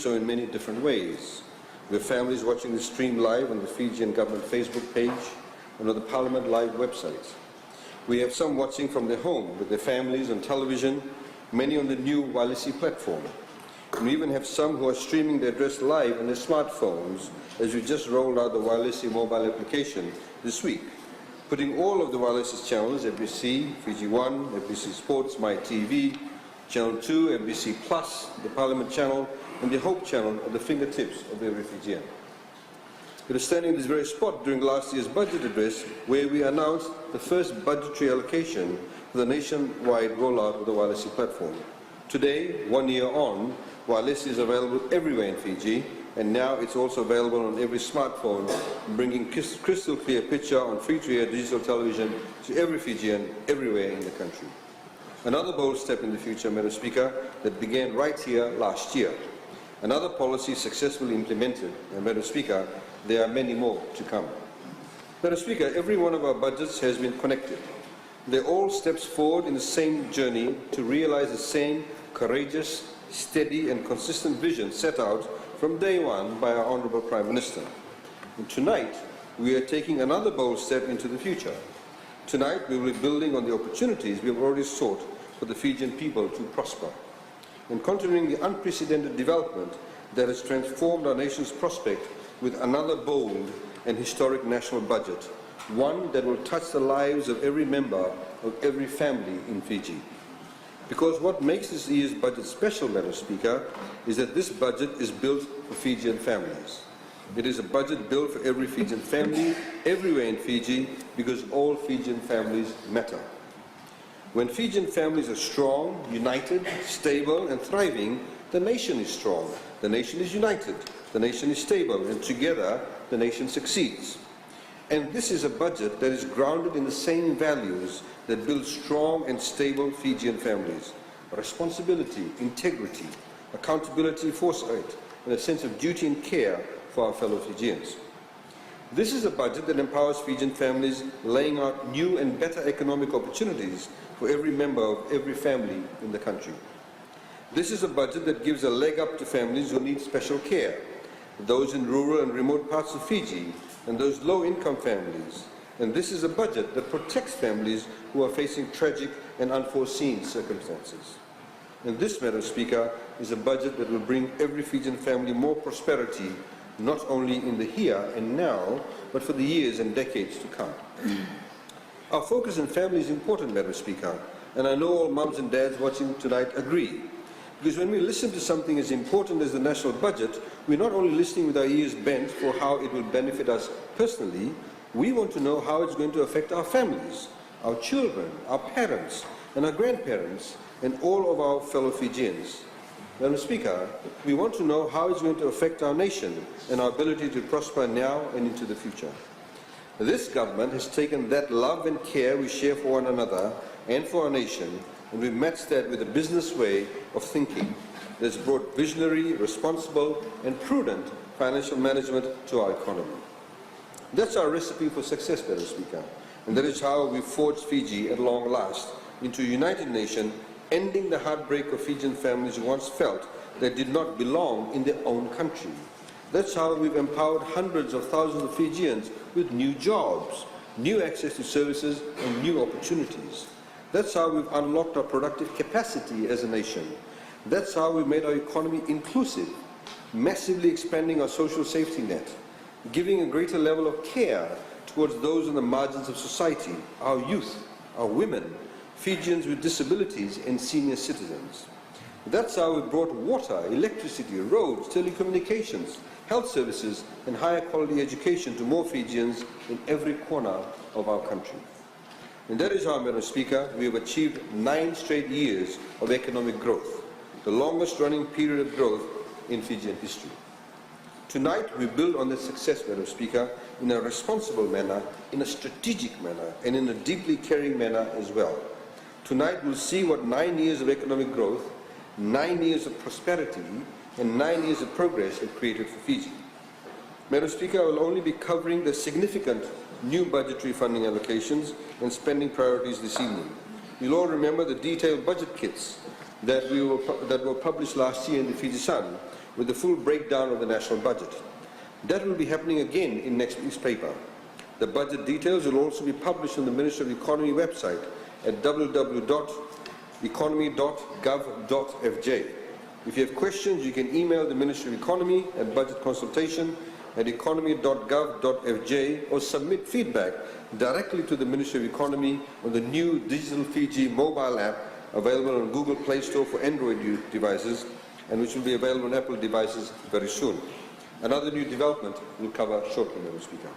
so in many different ways. We have families watching the stream live on the Fijian government Facebook page and on the Parliament Live website. We have some watching from their home with their families on television, many on the new Walisi platform. And we even have some who are streaming their address live on their smartphones as we just rolled out the Walisi mobile application this week, putting all of the Walisi's channels, FBC, Fiji One, FBC Sports, My TV, Channel 2, FBC Plus, the Parliament channel, and the Hope channel at the fingertips of every Fijian. We were standing in this very spot during last year's budget address where we announced the first budgetary allocation for the nationwide rollout of the Walisi platform. Today, 1 year on, Walisi is available everywhere in Fiji, and now it's also available on every smartphone, bringing crystal clear picture on free-to-air digital television to every Fijian everywhere in the country. Another bold step in the future, Madam Speaker, that began right here last year. Another policy successfully implemented, and Madam Speaker, there are many more to come. Madam Speaker, every one of our budgets has been connected. They're all steps forward in the same journey to realize the same courageous, steady and consistent vision set out from day one by our Honourable Prime Minister. And tonight, we are taking another bold step into the future. Tonight, we will be building on the opportunities we have already sought for the Fijian people to prosper, and continuing the unprecedented development that has transformed our nation's prospect with another bold and historic national budget, one that will touch the lives of every member of every family in Fiji. Because what makes this year's budget special, Madam Speaker, is that this budget is built for Fijian families. It is a budget built for every Fijian family, everywhere in Fiji, because all Fijian families matter. When Fijian families are strong, united, stable and thriving, the nation is strong, the nation is united, the nation is stable, and together the nation succeeds. And this is a budget that is grounded in the same values that build strong and stable Fijian families: responsibility, integrity, accountability, foresight, and a sense of duty and care for our fellow Fijians. This is a budget that empowers Fijian families, laying out new and better economic opportunities for every member of every family in the country. This is a budget that gives a leg up to families who need special care, those in rural and remote parts of Fiji, and those low-income families. And this is a budget that protects families who are facing tragic and unforeseen circumstances. And this, Madam Speaker, is a budget that will bring every Fijian family more prosperity, not only in the here and now, but for the years and decades to come. Our focus on family is important, Madam Speaker, and I know all mums and dads watching tonight agree. Because when we listen to something as important as the national budget, we're not only listening with our ears bent for how it will benefit us personally, we want to know how it's going to affect our families, our children, our parents, and our grandparents, and all of our fellow Fijians. Madam Speaker, we want to know how it's going to affect our nation and our ability to prosper now and into the future. This government has taken that love and care we share for one another and for our nation, and we've matched that with a business way of thinking that's brought visionary, responsible, and prudent financial management to our economy. That's our recipe for success, Madam Speaker, and that is how we forged Fiji at long last into a united nation, ending the heartbreak of Fijian families who once felt they did not belong in their own country. That's how we've empowered hundreds of thousands of Fijians with new jobs, new access to services, and new opportunities. That's how we've unlocked our productive capacity as a nation. That's how we've made our economy inclusive, massively expanding our social safety net, giving a greater level of care towards those on the margins of society, our youth, our women, Fijians with disabilities, and senior citizens. That's how we brought water, electricity, roads, telecommunications, health services, and higher quality education to more Fijians in every corner of our country. And that is how, Madam Speaker, we have achieved 9 straight years of economic growth, the longest running period of growth in Fijian history. Tonight, we build on this success, Madam Speaker, in a responsible manner, in a strategic manner, and in a deeply caring manner as well. Tonight, we'll see what 9 years of economic growth, 9 years of prosperity, and 9 years of progress have created for Fiji. Madam Speaker, I will only be covering the significant new budgetary funding allocations and spending priorities this evening. You'll all remember the detailed budget kits that were published last year in the Fiji Sun, with the full breakdown of the national budget. That will be happening again in next week's paper. The budget details will also be published on the Ministry of Economy website at www.economy.gov.fj. If you have questions, you can email the Ministry of Economy at budgetconsultation@economy.gov.fj or submit feedback directly to the Ministry of Economy on the new Digital Fiji mobile app available on Google Play Store for Android devices and which will be available on Apple devices very soon. Another new development we'll cover shortly, Madam Speaker.